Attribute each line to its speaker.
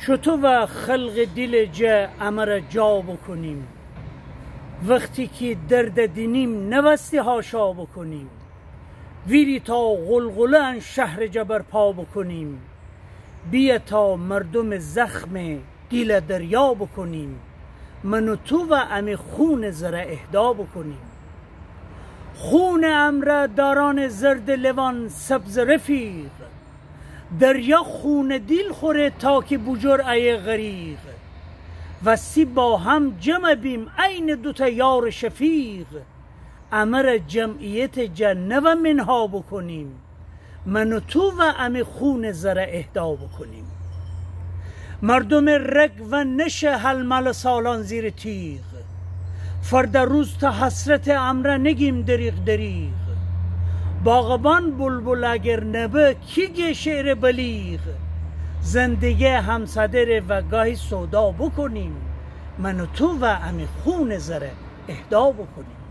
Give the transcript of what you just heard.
Speaker 1: شتو و خلق دل جه امر جا بکنیم، وقتی که درد دینیم نبستی هاشا بکنیم، ویری تا غلغله شهر جبر پا بکنیم، بیا تا مردم زخم دل دریا بکنیم، من و تو و امی خون زره اهدا بکنیم. خون امر داران زرد لوان سبز رفیق، دریا خون دل خوره تا که بجر ای غریق، و سی با هم جمع بیم عین دوتا یار شفیق، امر جمعیت جنه و منها بکنیم، من و تو و امی خون زره اهدا بکنیم. مردم رگ و نش حلمل سالان زیر تیغ، فرد روز تا حسرت امره نگیم دریغ دریغ، باغبان بلبل اگر نبه کی گه شعر بلیغ، زندگی همصدر و گاهی سودا بکنیم، من و تو و امی خون زره اهدا بکنیم.